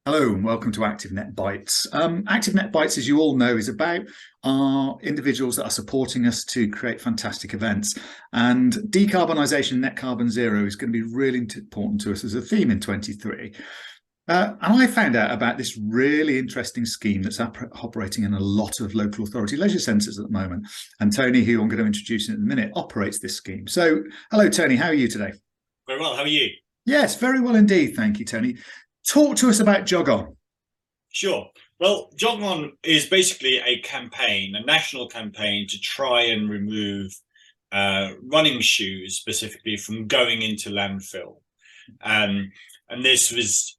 Hello and welcome to ActiveNet Bytes. ActiveNet Bytes, as you all know, is about our individuals that are supporting us to create fantastic events. And decarbonisation, net carbon zero, is going to be really important to us as a theme in 23. And I found out about this really interesting scheme that's operating in a lot of local authority leisure centres at the moment. And Tony, who I'm going to introduce in a minute, operates this scheme. So, hello, Tony. How are you today? Very well. How are you? Yes, very well indeed. Thank you, Tony. Talk to us about JogOn. Sure. Well, JogOn is basically a campaign, a national campaign to try and remove running shoes specifically from going into landfill. And this was,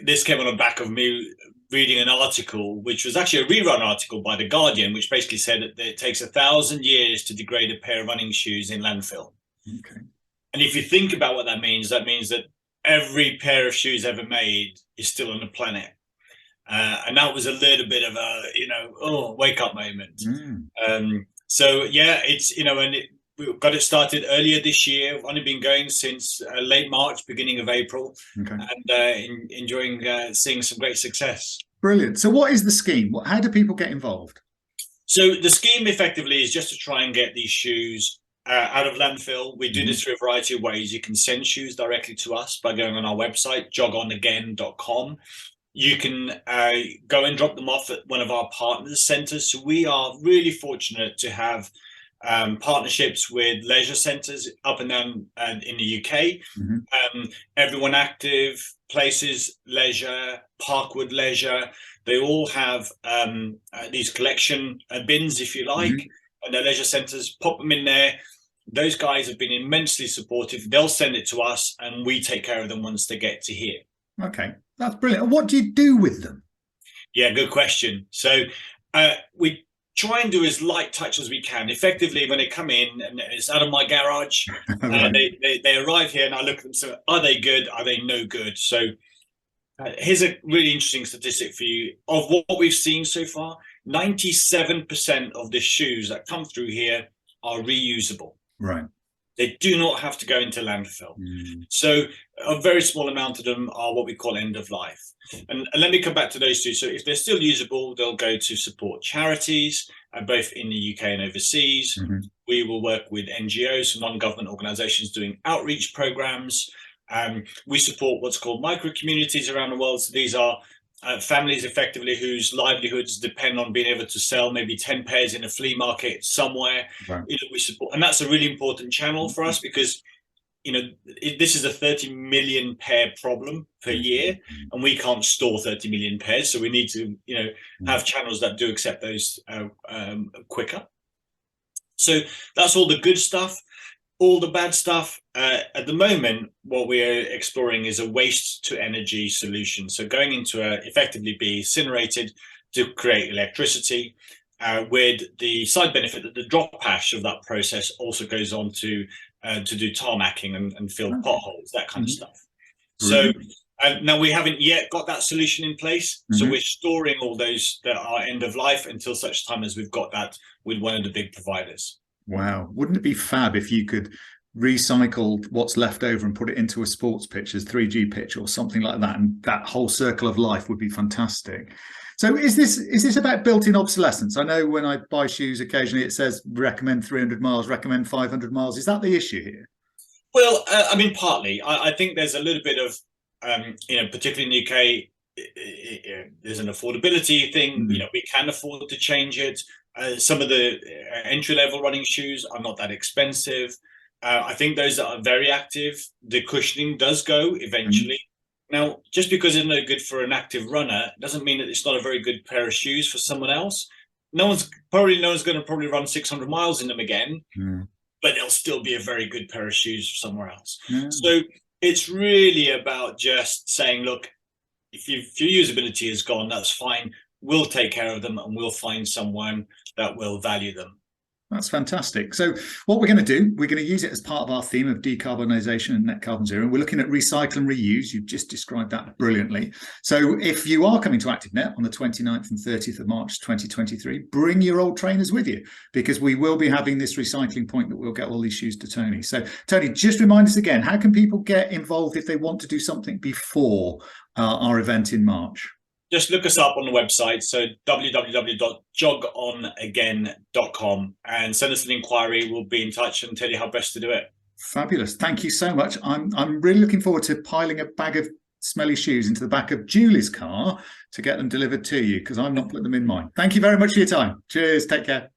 this came on the back of me reading an article, which was actually a rerun article by The Guardian, which basically said that it takes 1,000 years to degrade a pair of running shoes in landfill. Okay. And if you think about what that means that every pair of shoes ever made is still on the planet. And that was a little bit of a, wake up moment. So yeah, it's, we got it started earlier this year. We've only been going since late March, beginning of April, Okay. and enjoying seeing some great success. Brilliant. So what is the scheme? How do people get involved? So the scheme effectively is just to try and get these shoes out of landfill. We do this through a variety of ways. You can send shoes directly to us by going on our website, jogonagain.com. You can go and drop them off at one of our partners centres. So we are really fortunate to have partnerships with leisure centres up and down in the UK. Everyone Active, Places Leisure, Parkwood Leisure, they all have these collection bins, if you like, and their leisure centres, pop them in there. Those guys have been immensely supportive. They'll send it to us and we take care of them once they get to here. Okay, that's brilliant. What do you do with them? Yeah, good question. So we try and do as light touch as we can. Effectively, when they come in and it's out of my garage, Right. they arrive here and I look at them. So are they good? Are they no good? So here's a really interesting statistic for you. Of what we've seen so far, 97% of the shoes that come through here are reusable. Right. They do not have to go into landfill. So a very small amount of them are what we call end of life. And let me come back to those two. So if they're still usable, they'll go to support charities, both in the UK and overseas. We will work with NGOs, non-government organizations doing outreach programs. We support what's called micro communities around the world. So these are families effectively whose livelihoods depend on being able to sell maybe 10 pairs in a flea market somewhere. Right. We support, and that's a really important channel for us because this is a 30 million pair problem per year, and we can't store 30 million pairs, so we need to have channels that do accept those quicker. So that's all the good stuff. All the bad stuff, at the moment, what we're exploring is a waste to energy solution. So going into effectively be incinerated to create electricity, with the side benefit that the drop ash of that process also goes on to do tarmacking and fill potholes, that kind of stuff. So now we haven't yet got that solution in place. So we're storing all those that are end of life until such time as we've got that with one of the big providers. Wow. Wouldn't it be fab if you could recycle what's left over and put it into a sports pitch as 3G pitch or something like that? And that whole circle of life would be fantastic. So is this about built-in obsolescence? I know when I buy shoes, occasionally it says recommend 300 miles, recommend 500 miles. Is that the issue here? Well, I mean, partly. I think there's a little bit of, particularly in the UK, there's an affordability thing. We can afford to change it. Some of the entry-level running shoes are not that expensive. I think those that are very active, the cushioning does go eventually. Now, just because it's no good for an active runner doesn't mean that it's not a very good pair of shoes for someone else. No one's going to run 600 miles in them again, but they'll still be a very good pair of shoes for somewhere else. So it's really about just saying, look, if your usability is gone, that's fine. We'll take care of them and we'll find someone that will value them. That's fantastic. So what we're going to do, we're going to use it as part of our theme of decarbonisation and net carbon zero. We're looking at recycle and reuse. You've just described that brilliantly. So if you are coming to ActiveNet on the 29th and 30th of March 2023, bring your old trainers with you, because we will be having this recycling point that we'll get all these shoes to Tony. So Tony, just remind us again, how can people get involved if they want to do something before our event in March? Just look us up on the website, so www.jogonagain.com, and send us an inquiry. We'll be in touch and tell you how best to do it. Fabulous. Thank you so much. I'm really looking forward to piling a bag of smelly shoes into the back of Julie's car to get them delivered to you, because I'm not putting them in mine. Thank you very much for your time. Cheers. Take care.